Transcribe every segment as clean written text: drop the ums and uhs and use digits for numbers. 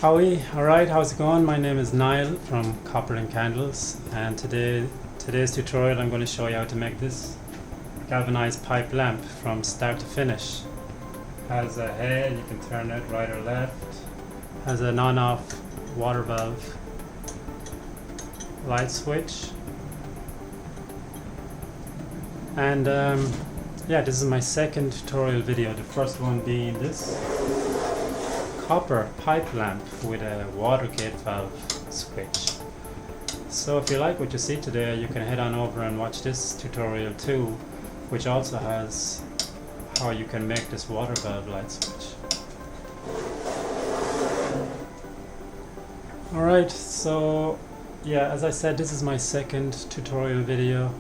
Howie, alright, how's it going? My name is Niall from Copper and Candles, and today's tutorial I'm going to show you how to make this galvanized pipe lamp from start to finish. Has a head, you can turn it right or left. Has an on-off water valve light switch. And yeah, this is my second tutorial video, the first one being this copper pipe lamp with a water gate valve switch. So if you like what you see today, you can head on over and watch this tutorial too, which also has how you can make this water valve light switch. Alright, so yeah, as I said, this is my second tutorial video,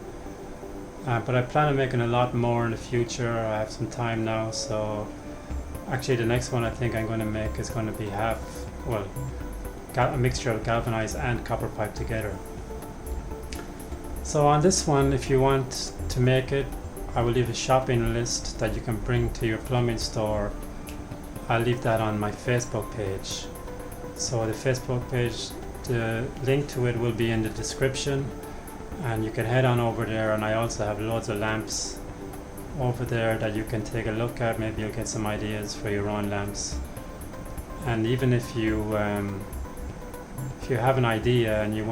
but I plan on making a lot more in the future. I have some time now, so actually the next one I think I'm going to make is going to be a mixture of galvanized and copper pipe together. So on this one, if you want to make it, I will leave a shopping list that you can bring to your plumbing store. I'll leave that on my Facebook page. So the Facebook page, the link to it will be in the description, and you can head on over there, and I also have loads of lamps over there that you can take a look at. Maybe you'll get some ideas for your own lamps. And even if you have an idea and you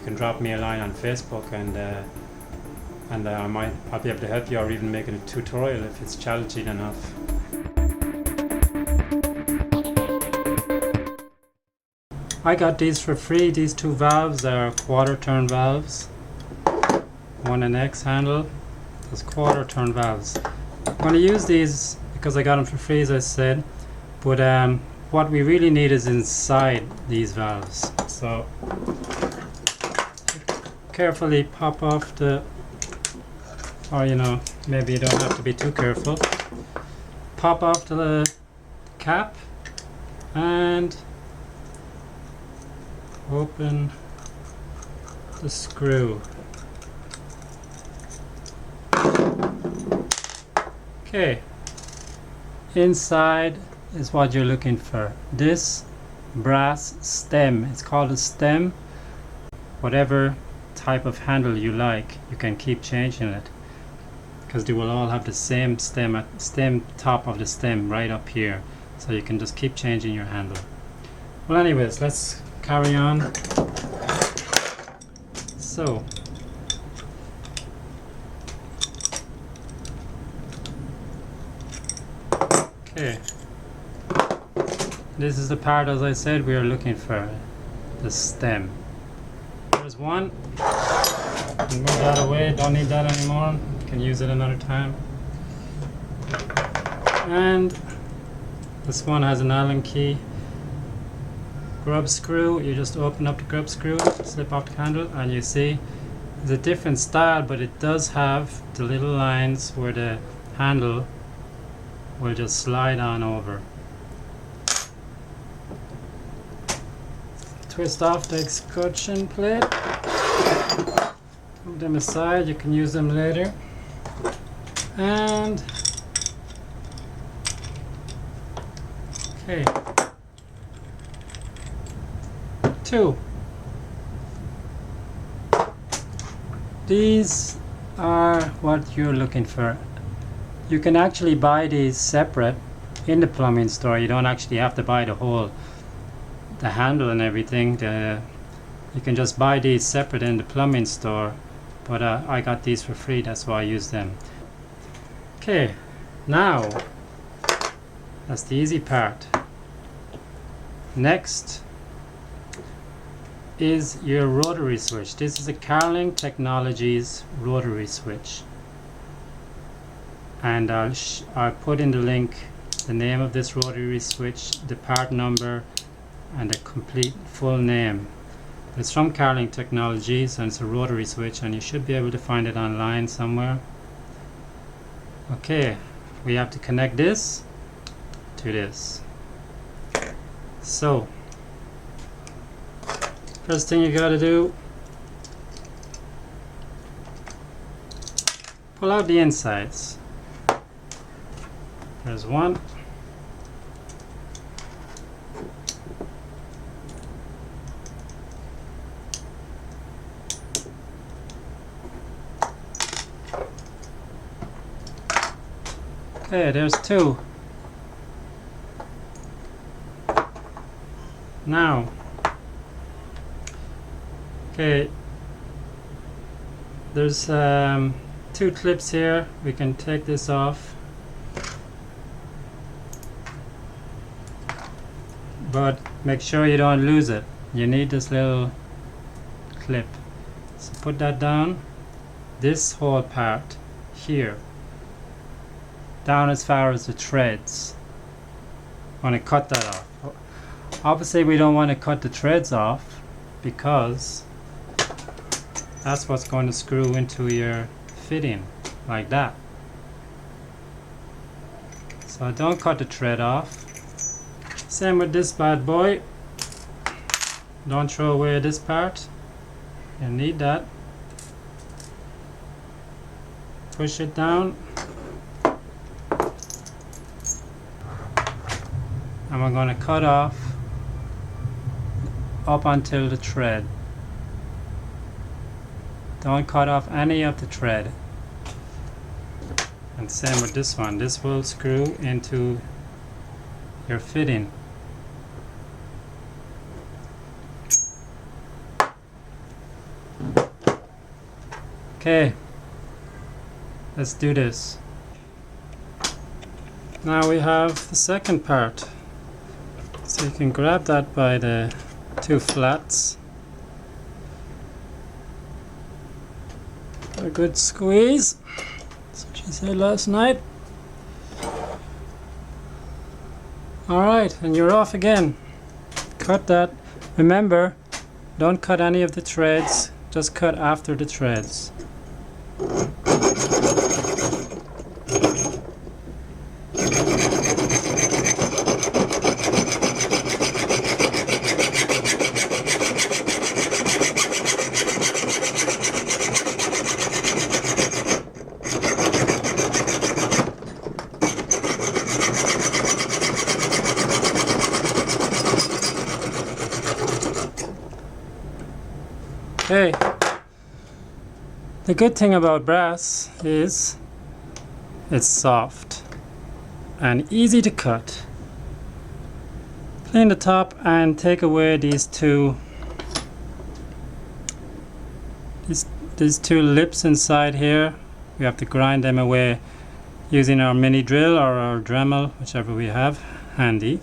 can drop me a line on Facebook, and I'll be able to help you, or even make a tutorial if it's challenging enough. I got these for free. These two valves are quarter turn valves. One an X handle. Those quarter turn valves. I'm going to use these because I got them for free, as I said, but what we really need is inside these valves. So carefully pop off or maybe you don't have to be too careful. Pop off the cap and open the screw. Okay, inside is what you're looking for. This brass stem, it's called a stem. Whatever type of handle you like, you can keep changing it, because they will all have the same stem top of the stem right up here, so you can just keep changing your handle. Well, anyways, let's carry on. So okay, this is the part, as I said, we are looking for, the stem. There's one. Move that away, don't need that anymore, can use it another time. And this one has an Allen key. Grub screw, you just open up the grub screw, slip off the handle, and you see it's a different style, but it does have the little lines where the handle will just slide on over. Twist off the escutcheon plate, move them aside, you can use them later. And okay, two. These are what you're looking for. You can actually buy these separate in the plumbing store. You don't actually have to buy the handle and everything. You can just buy these separate in the plumbing store, but I got these for free, that's why I use them. Okay, now that's the easy part. Next is your rotary switch. This is a Carling Technologies rotary switch, and I'll put in the link the name of this rotary switch, the part number, and the complete full name. It's from Carling Technologies, and it's a rotary switch, and you should be able to find it online somewhere. Okay, we have to connect this to this. So first thing you gotta do, pull out the insides. There's one. Okay, there's two. Now, okay, there's two clips here. We can take this off, but make sure you don't lose it. You need this little clip. So put that down. This whole part here, down as far as the threads. I want to cut that off. Obviously we don't want to cut the threads off because that's what's going to screw into your fitting, like that. So don't cut the thread off. Same with this bad boy. Don't throw away this part. You need that. Push it down. And we're going to cut off up until the thread. Don't cut off any of the thread. And same with this one. This will screw into your fitting. Okay, let's do this. Now we have the second part. So you can grab that by the two flats. A good squeeze. That's what she said last night. Alright, and you're off again. Cut that. Remember, don't cut any of the threads, just cut after the threads. Okay, the good thing about brass is it's soft and easy to cut. Clean the top and take away these two lips inside here. We have to grind them away using our mini drill or our Dremel, whichever we have handy.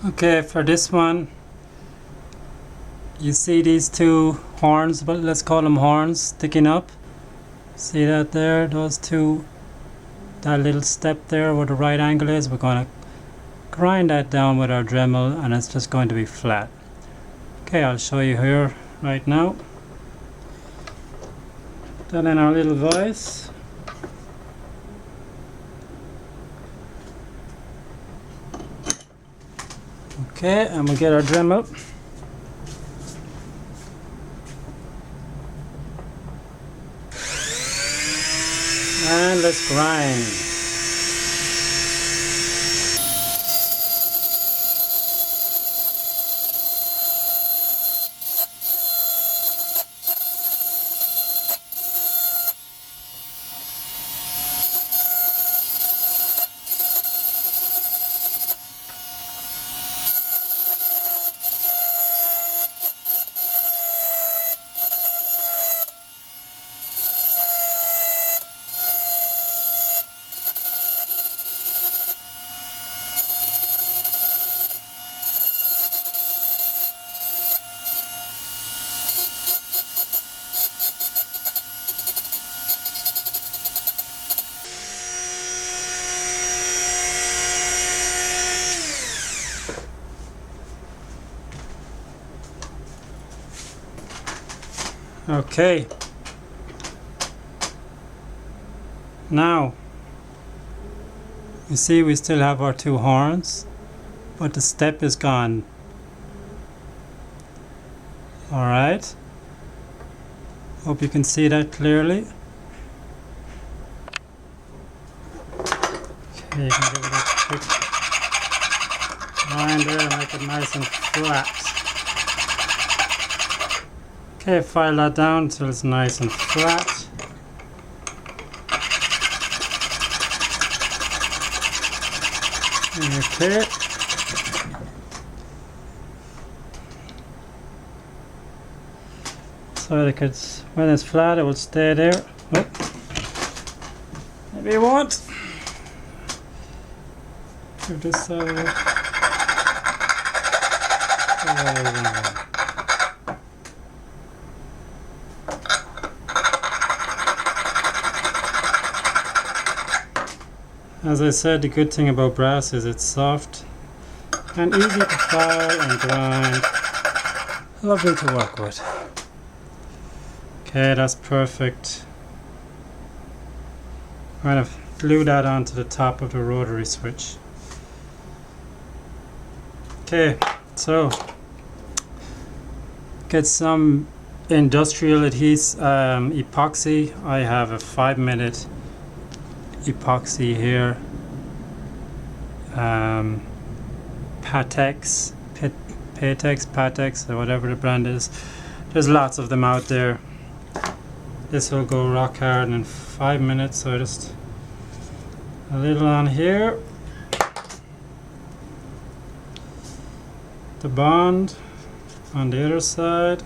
Okay, for this one, you see these two horns, but let's call them horns, sticking up. See that there? Those two, that little step there where the right angle is, we're going to grind that down with our Dremel and it's just going to be flat. Okay, I'll show you here right now. That in our little vise. Okay, and we'll get our Dremel. And let's grind. Okay. Now, you see we still have our two horns, but the step is gone. Alright. Hope you can see that clearly. Okay, you can give it a quick line there and make it nice and flat. Okay, file that down until it's nice and flat. Okay. So it could, when it's flat, it will stay there. Oh. Maybe it won't. Give this side of it. As I said, the good thing about brass is it's soft and easy to file and grind. Lovely to work with. Okay, that's perfect. I'm going to glue that onto the top of the rotary switch. Okay, so get some industrial epoxy. I have a 5-minute epoxy here. Patex, or whatever the brand is. There's lots of them out there. This will go rock hard in 5 minutes, so just a little on here. The bond on the other side.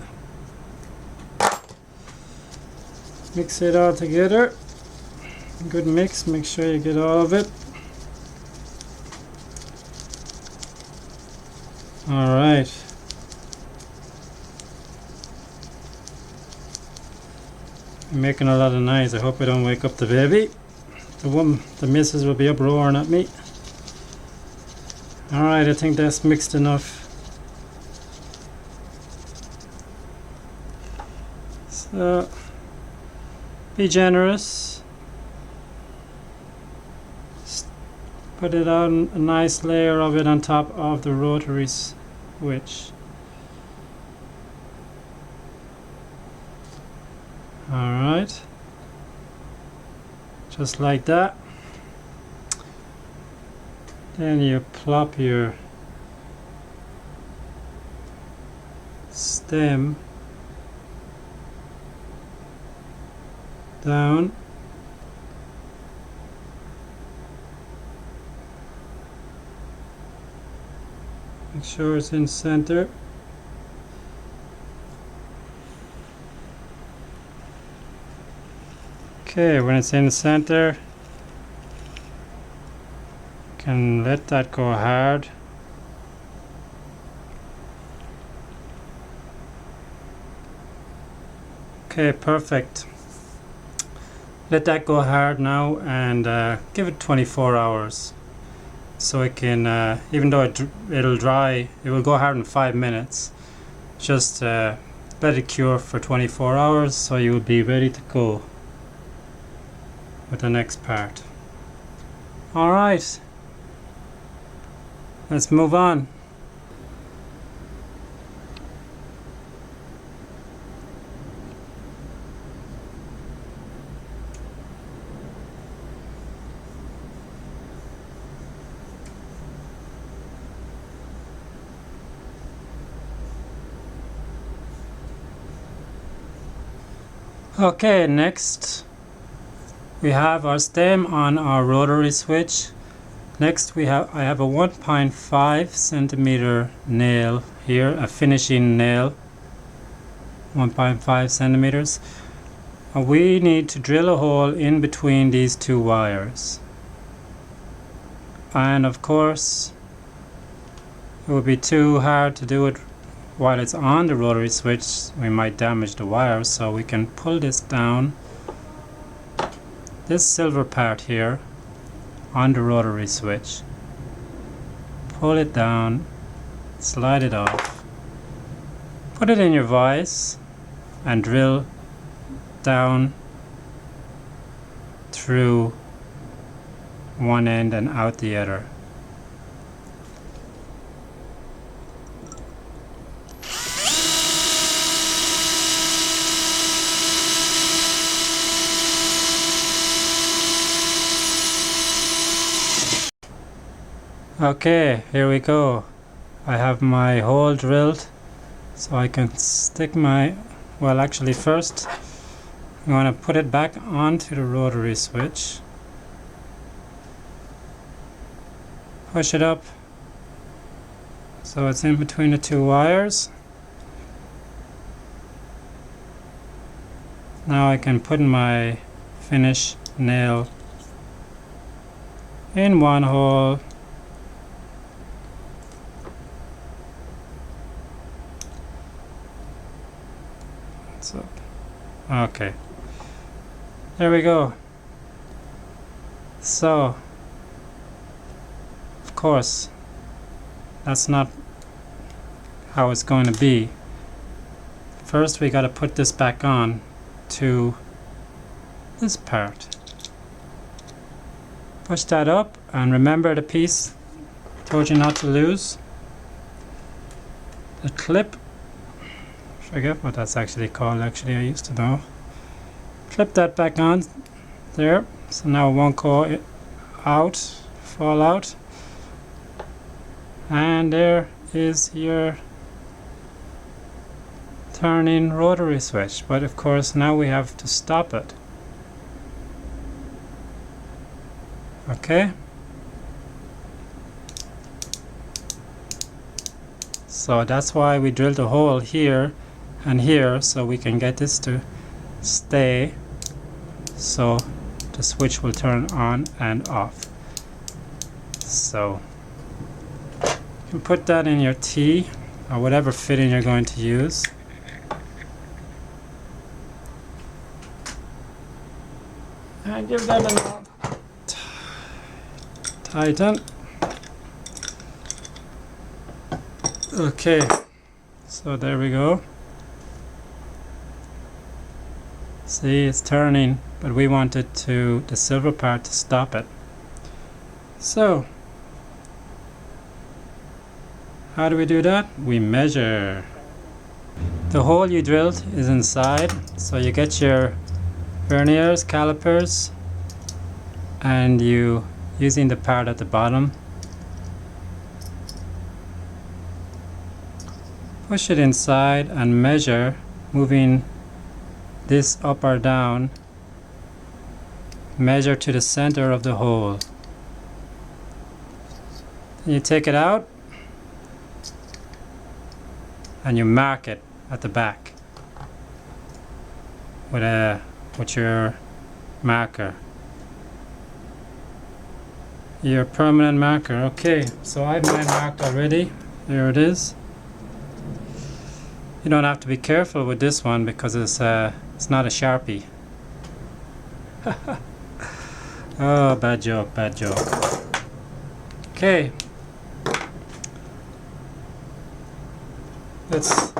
Mix it all together. Good mix, make sure you get all of it. Alright. I'm making a lot of noise. I hope I don't wake up the baby. The missus will be up roaring at me. Alright, I think that's mixed enough. So, be generous. Put it on a nice layer of it on top of the rotary switch. Alright, just like that. Then you plop your stem down. Make sure it's in center. Okay, when it's in the center, you can let that go hard. Okay, perfect. Let that go hard now and give it 24 hours. So it can, even though it'll dry, it will go hard in 5 minutes. Just let it cure for 24 hours so you will be ready to go with the next part. Alright, let's move on. Okay, next we have our stem on our rotary switch. Next I have a 1.5 centimeter nail here, a finishing nail, 1.5 centimeters. We need to drill a hole in between these two wires. And of course, it would be too hard to do it while it's on the rotary switch. We might damage the wires, so we can pull this down, this silver part here, on the rotary switch. Pull it down, slide it off, put it in your vise and drill down through one end and out the other. Okay, here we go. I have my hole drilled, so I can stick my, well, actually first I'm going to put it back onto the rotary switch, push it up so it's in between the two wires. Now I can put my finish nail in one hole, up. Okay, there we go. So of course that's not how it's going to be. First we got to put this back on to this part. Push that up, and remember the piece I told you not to lose, the clip. Forget what that's actually called. Actually, I used to know. Clip that back on there, so now it won't go out, fall out. And there is your turning rotary switch. But of course now we have to stop it. Okay. So that's why we drilled a hole here and here, so we can get this to stay, so the switch will turn on and off. So you can put that in your T or whatever fitting you're going to use. And give that a knob. Tighten. Okay, so there we go. See, it's turning, but we wanted to the silver part to stop it. So how do we do that? We measure. The hole you drilled is inside, so you get your verniers, calipers, and you, using the part at the bottom, push it inside and measure, moving this up or down. Measure to the center of the hole. Then you take it out and you mark it at the back with your marker, your permanent marker. Okay, so I have mine marked already. There it is. You don't have to be careful with this one because it's not a Sharpie. Oh, bad joke, bad joke. Okay. Let's,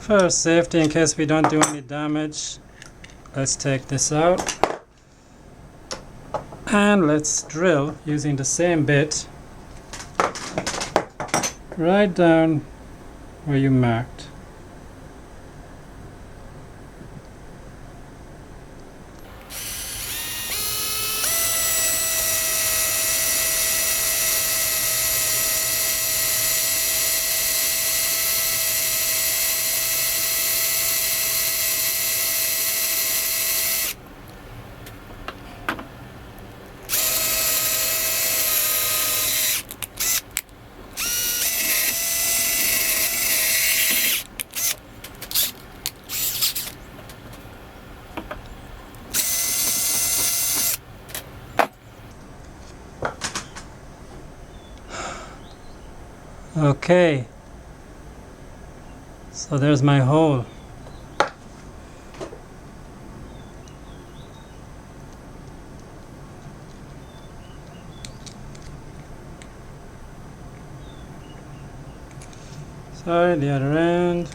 for safety, in case we don't do any damage, let's take this out. And let's drill using the same bit right down where you marked. Okay, so there's my hole. Sorry, the other end.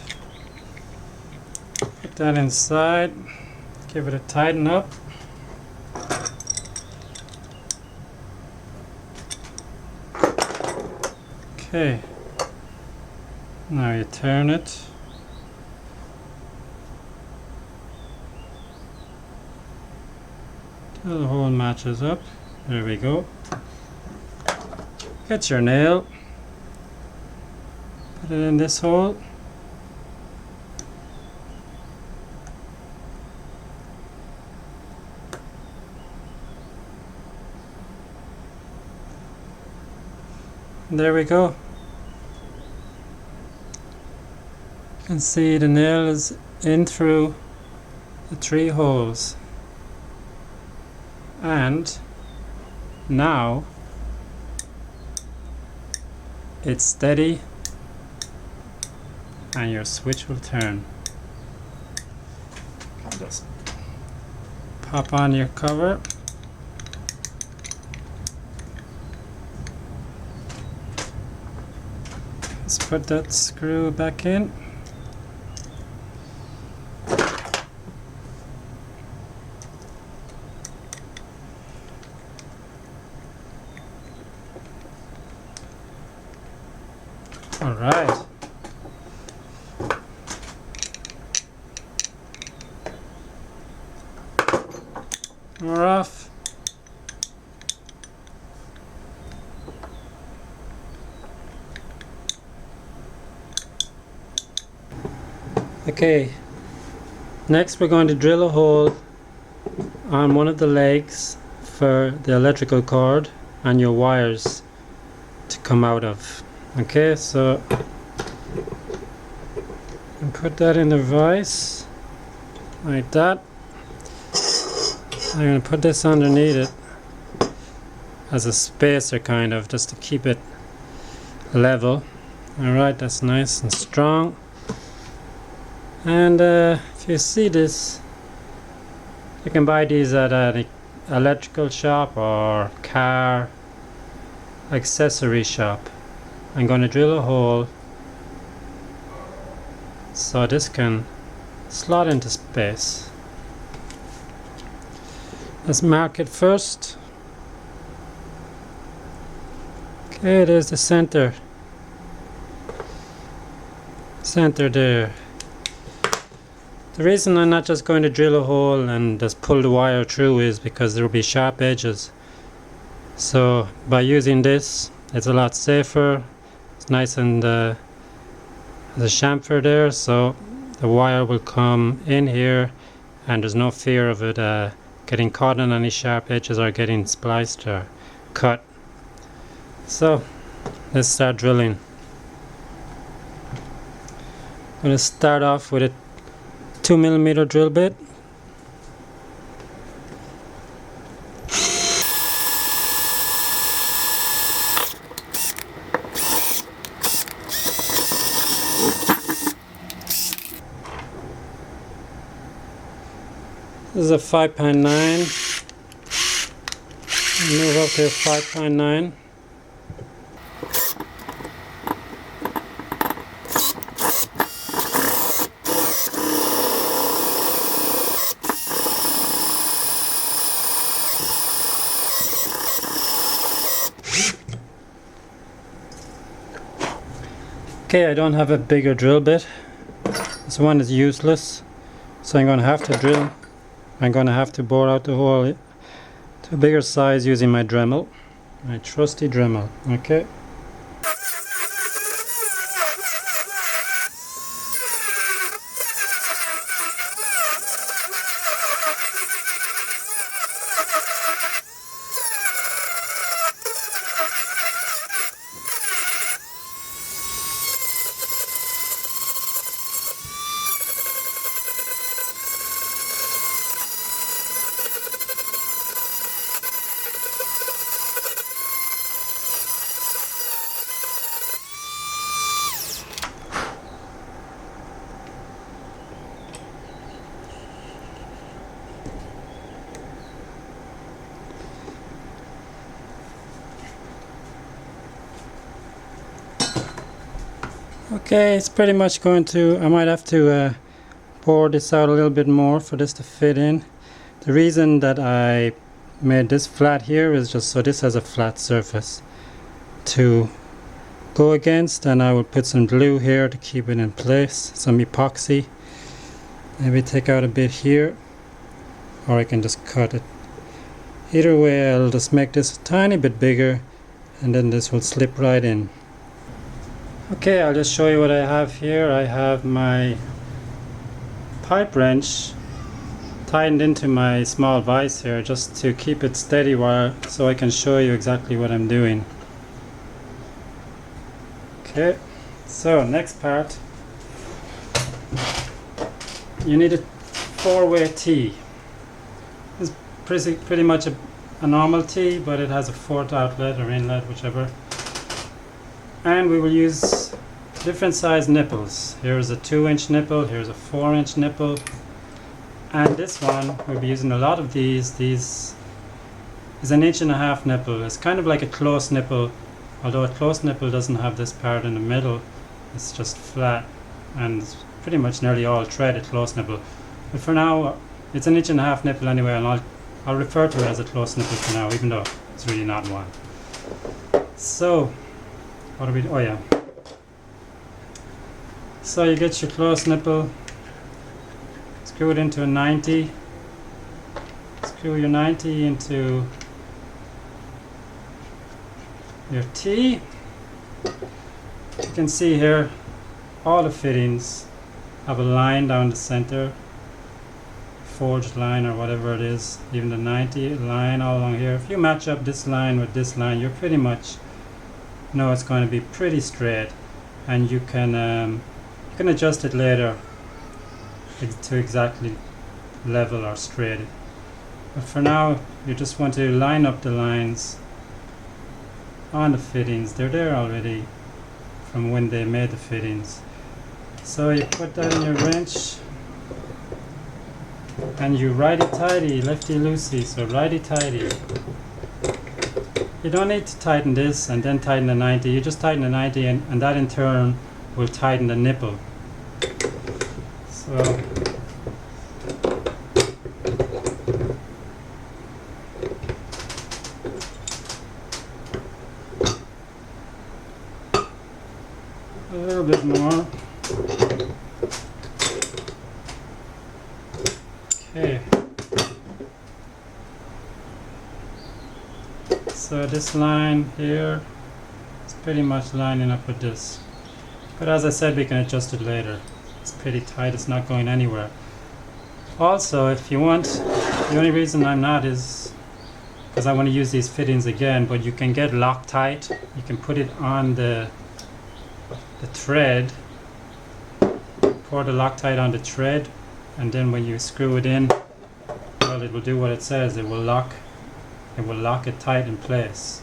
Put Stick that inside, give it a tighten up. Okay, now you turn it. Till the hole matches up. There we go. Get your nail, put it in this hole. There we go. You can see the nail is in through the 3 holes. And now it's steady and your switch will turn. Just pop on your cover. Let's put that screw back in. All right. We're off. Okay, next we're going to drill a hole on one of the legs for the electrical cord and your wires to come out of. Okay, so and put that in the vise like that. I'm going to put this underneath it as a spacer, kind of, just to keep it level. Alright, that's nice and strong. And if you see this, you can buy these at an electrical shop or car accessory shop. I'm going to drill a hole so this can slot into space. Let's mark it first. Okay, there's the center there. The reason I'm not just going to drill a hole and just pull the wire through is because there will be sharp edges. So by using this, it's a lot safer. It's nice and there's a chamfer there, so the wire will come in here and there's no fear of it getting caught on any sharp edges or getting spliced or cut. So let's start drilling. I'm going to start off with a 2mm drill bit. This is a 5.9. Move up to a 5.9. Okay, I don't have a bigger drill bit. This one is useless, so I'm going to have to drill. I'm going to have to bore out the hole to a bigger size using my Dremel, my trusty Dremel. Okay. Okay, it's pretty much going to, I might have to pour this out a little bit more for this to fit in. The reason that I made this flat here is just so this has a flat surface to go against, and I will put some glue here to keep it in place, some epoxy. Maybe take out a bit here, or I can just cut it. Either way, I'll just make this a tiny bit bigger, and then this will slip right in. Okay, I'll just show you what I have here. I have my pipe wrench tightened into my small vise here just to keep it steady so I can show you exactly what I'm doing. Okay, so next part, you need a 4-way T. It's pretty much a normal T, but it has a 4th outlet or inlet, whichever. And we will use different size nipples. Here's a 2-inch nipple, here's a 4-inch nipple, and this one, we'll be using a lot of these. These is an 1.5-inch nipple. It's kind of like a close nipple, although a close nipple doesn't have this part in the middle. It's just flat, and it's pretty much nearly all thread, a close nipple. But for now, it's an 1.5-inch nipple anyway, and I'll refer to it as a close nipple for now, even though it's really not one. So, what do we do? Oh yeah. So you get your close nipple, screw it into a 90, screw your 90 into your T. You can see here all the fittings have a line down the center, forged line or whatever it is, even the 90 line all along here. If you match up this line with this line, you're pretty much know it's going to be pretty straight, and you can adjust it later to exactly level or straight. But for now, you just want to line up the lines on the fittings. They're there already from when they made the fittings. So you put that in your wrench and you righty-tighty, lefty-loosey, so righty-tighty. You don't need to tighten this and then tighten the 90. You just tighten the 90 and that in turn will tighten the nipple. So a little bit more. Okay. So this line here is pretty much lining up with this. But as I said, we can adjust it later. It's pretty tight, it's not going anywhere. Also, if you want, the only reason I'm not is because I want to use these fittings again, but you can get Loctite. You can put it on the thread, pour the Loctite on the thread, and then when you screw it in, well, it will do what it says. It will lock it tight in place.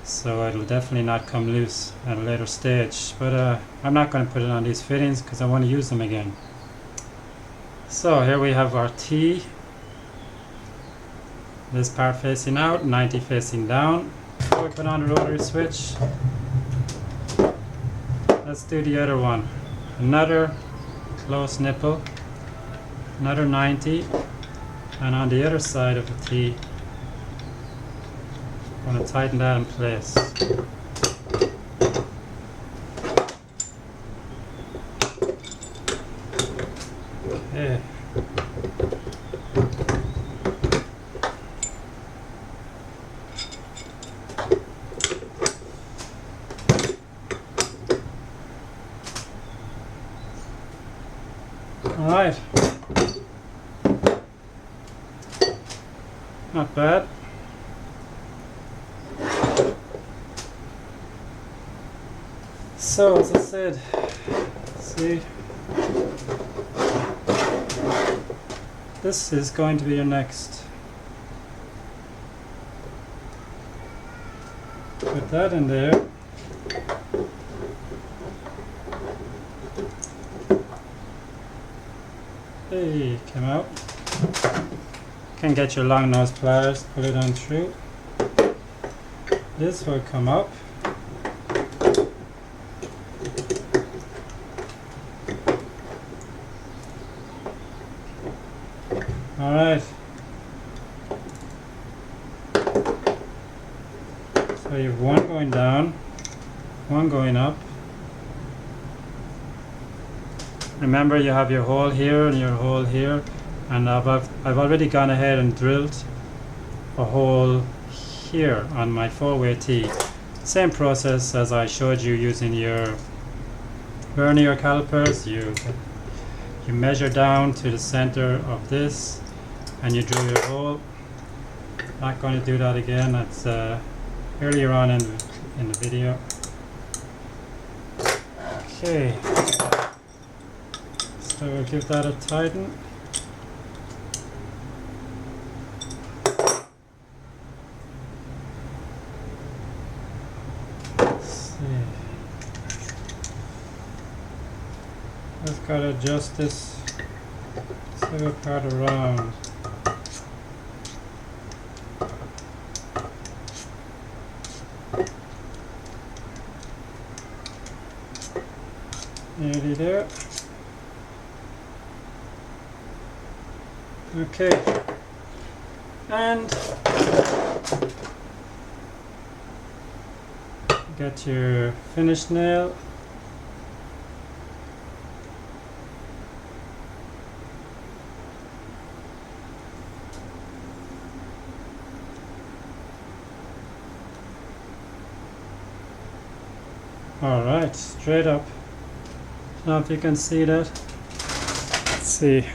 So it'll definitely not come loose at a later stage. But I'm not going to put it on these fittings because I want to use them again. So here we have our T. This part facing out, 90 facing down. Before we put on the rotary switch, let's do the other one. Another close nipple, another 90, and on the other side of the T, I'm going to tighten that in place. Okay. All right. Not bad. So, as I said, see, this is going to be your next. Put that in there. Hey, came out. Can get your long nose pliers, pull it on through. This will come up. Alright. So you have one going down, one going up. Remember, you have your hole here and your hole here, and I've already gone ahead and drilled a hole here on my 4-way T. Same process as I showed you using your vernier calipers. You measure down to the center of this and you drill your hole. Not going to do that again. That's earlier on in the video. Okay. So we'll give that a tighten. Let's see. Just gotta adjust this silver part around. Nearly there. Okay, and get your finish nail. Alright, straight up. Now if you can see that, let's see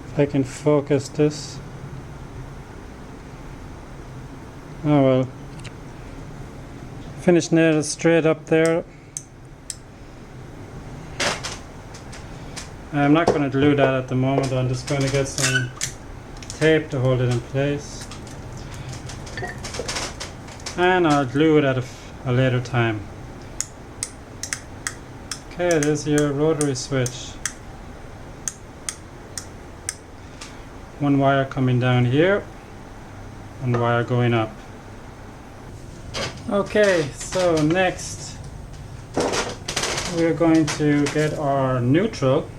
if I can focus this. Oh well, finish nail is straight up there. I'm not going to glue that at the moment. I'm just going to get some tape to hold it in place, and I'll glue it at a later time. Okay, there's your rotary switch. One wire coming down here, one wire going up. Okay, so next we're going to get our neutral.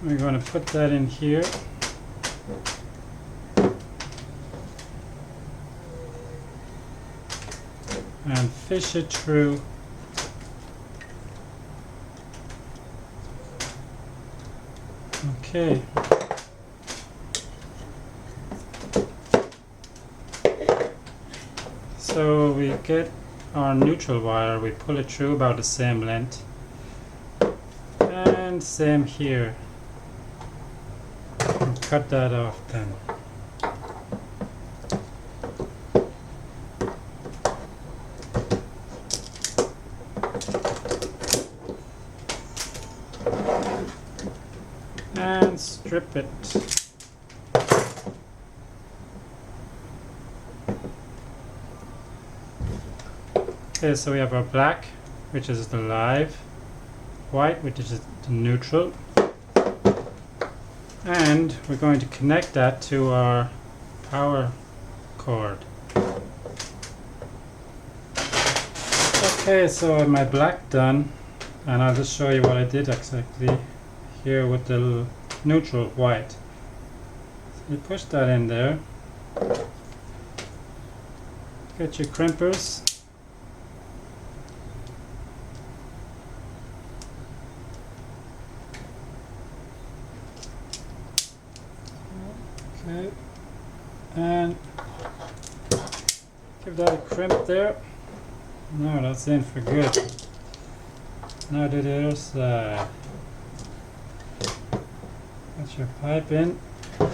We're going to put that in here. And fish it through. Okay. So we get our neutral wire, we pull it through about the same length. And same here. And cut that off then. And strip it. Okay, so we have our black, which is the live, white, which is the neutral, and we're going to connect that to our power cord. Okay, so I have my black done, and I'll just show you what I did exactly here with the neutral white. So you push that in there, get your crimpers, okay, and give that a crimp there. No, that's in for good. Now do the other side. Put your pipe in, put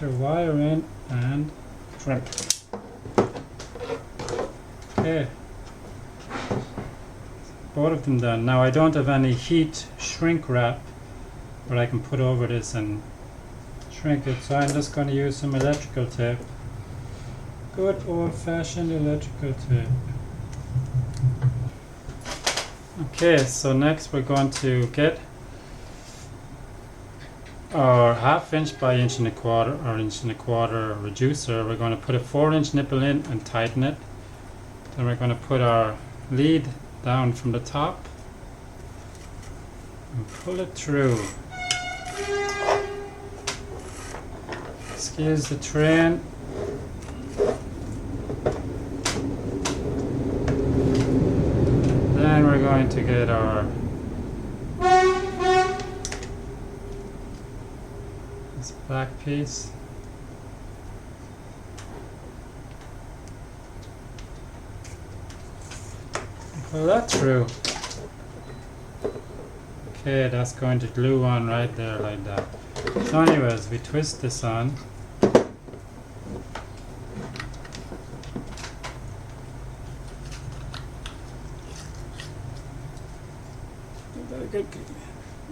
your wire in, and crimp. Okay, both of them done. Now I don't have any heat shrink wrap but I can put over this and shrink it, so I'm just going to use some electrical tape. Good old-fashioned electrical tape. Okay, so next we're going to get our 1/2 inch by 1 1/4 or 1 1/4 reducer. We're going to put a 4-inch nipple in and tighten it. Then we're going to put our lead down from the top and pull it through. Excuse the train. Then we're going to get our this black piece. Pull that through. Okay, that's going to glue on right there like that. So anyways, we twist this on.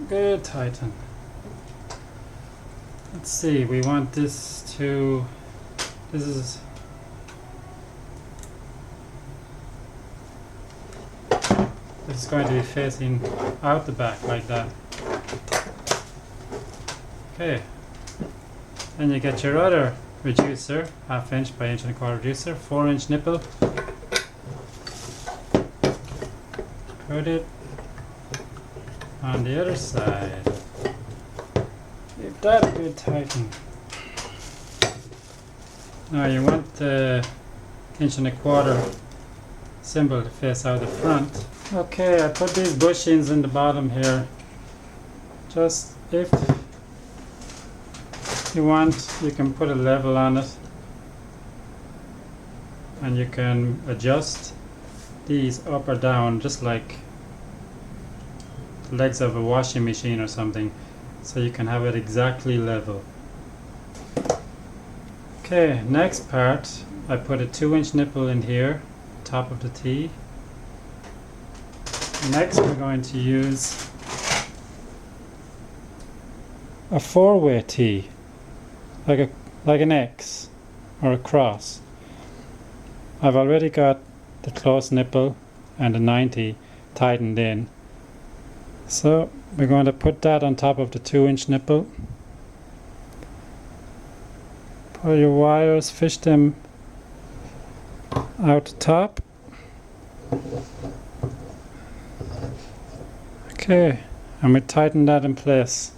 Good tighten. Let's see, we want this to, this is going to be facing out the back like that. Okay, then you get your other reducer, 1/2 inch by 1.25 inch reducer, 4-inch nipple. Put it on the other side. Give that a good tighten. Now you want the 1.25 inch symbol to face out the front. Okay, I put these bushings in the bottom here. Just if you want, you can put a level on it, and you can adjust these up or down just like the legs of a washing machine or something, so you can have it exactly level. Okay, next part, I put a 2-inch nipple in here, top of the T. Next we're going to use a 4-way T, like an X or a cross. I've already got the close nipple and the 90 tightened in. So we're going to put that on top of the 2-inch nipple. Pull your wires, fish them out the top. Okay, and we tighten that in place.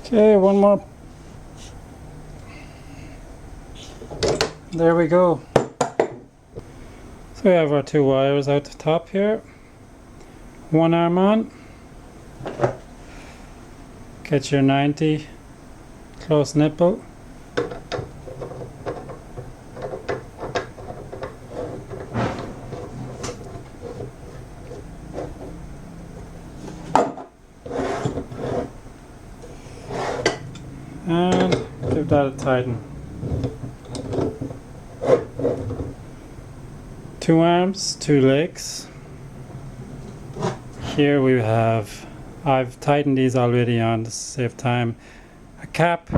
Okay, one more. There we go. So we have our 2 wires out the top here. One arm on. Get your 90 close nipple. And give that a tighten. 2 arms, 2 legs. Here we have, I've tightened these already on to save time, a cap,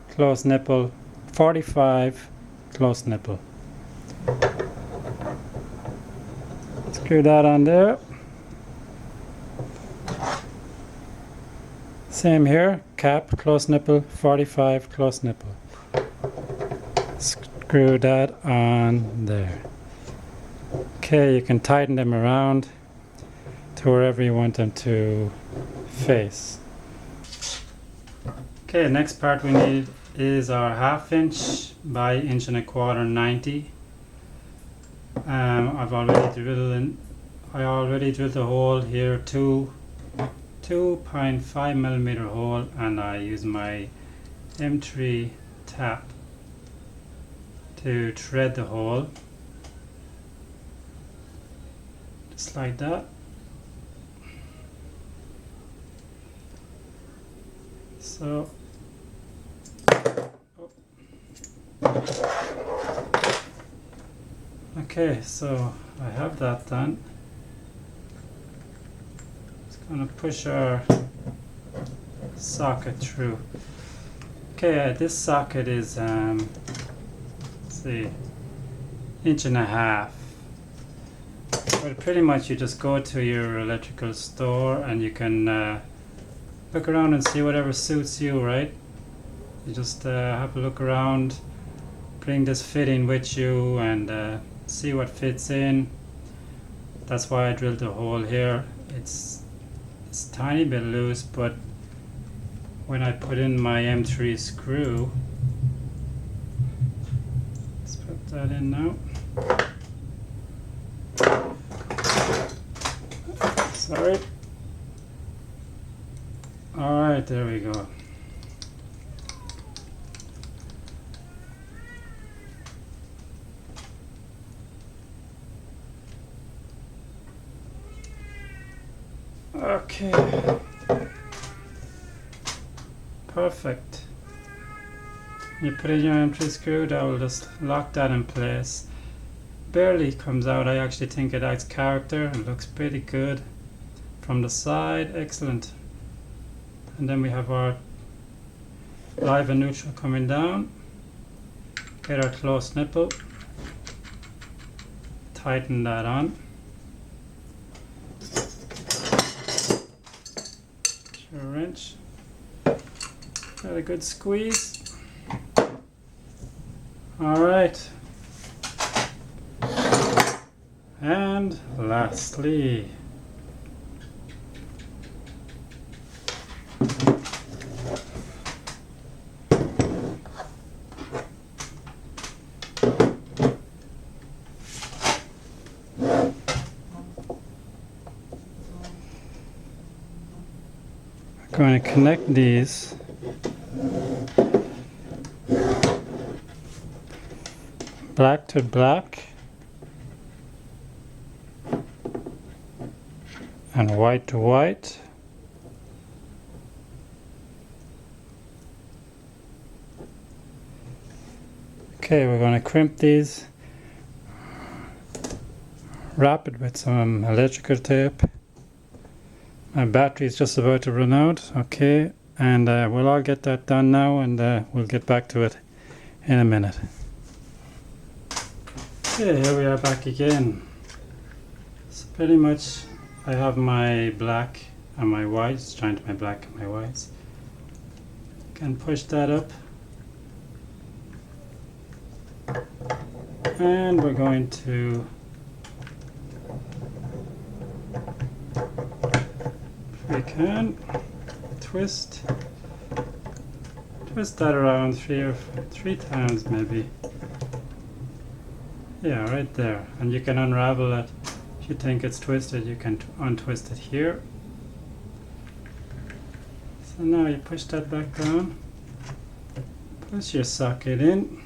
close nipple, 45, close nipple. Screw that on there. Same here, cap, close nipple, 45, close nipple. Screw that on there. Okay, you can tighten them around to wherever you want them to face. Okay, next part we need is our 1/2 inch by 1.25 inch 90. I already drilled a hole here, 2.5 millimeter hole, and I use my M3 tap to thread the hole, just like that. So, okay, so I have that done. Just gonna push our socket through. Okay, this socket is let's see, 1.5 inches. But pretty much you just go to your electrical store and you can look around and see whatever suits you, right? You just have a look around, bring this fitting with you and see what fits in. That's why I drilled a hole here. It's a tiny bit loose, but when I put in my M3 screw, let's put that in now. Sorry. Alright, there we go. Okay. Perfect. You put in your M3 screw, that will just lock that in place. Barely comes out. I actually think it adds character and looks pretty good. From the side, excellent. And then we have our live and neutral coming down. Get our close nipple. Tighten that on. Your wrench. Got a good squeeze. Alright. And lastly, I'm going to connect these black to black and white to white. Okay, we're going to crimp these, wrap it with some electrical tape. My battery is just about to run out. Okay, and we'll all get that done now, and we'll get back to it in a minute. Okay, here we are back again. So pretty much I have my black and my whites, joined my black and my whites. Can push that up. And we're going to twist that around three times maybe. Yeah, right there. And you can unravel it. If you think it's twisted, you can untwist it here. So now you push that back down, push your socket in,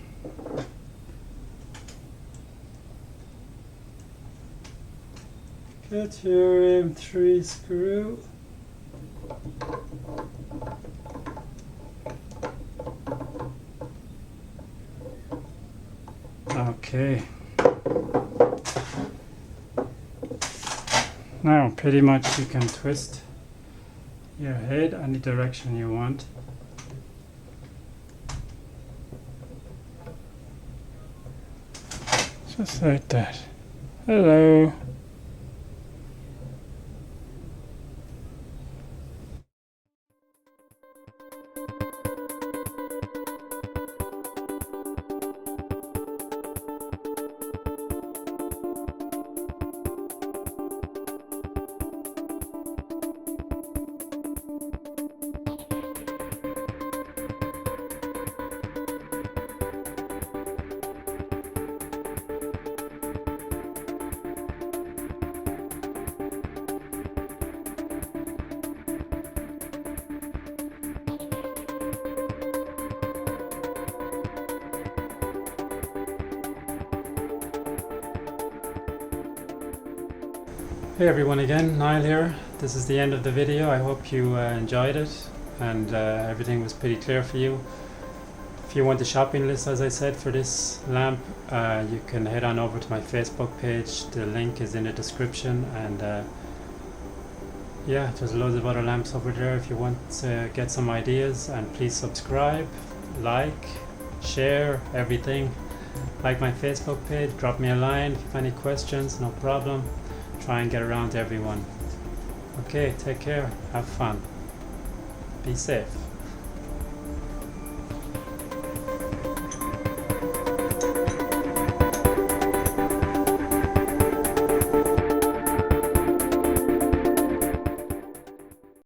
get your M3 screw, okay. Now pretty much you can twist your head any direction you want. Just like that. Hello. Hey everyone again, Niall here. This is the end of the video. I hope you enjoyed it and everything was pretty clear for you. If you want the shopping list, as I said, for this lamp, you can head on over to my Facebook page. The link is in the description, and yeah, there's loads of other lamps over there if you want to get some ideas. And please subscribe, like, share, everything. Like my Facebook page, drop me a line if you have any questions, no problem. Try and get around to everyone. Okay, take care, have fun, be safe.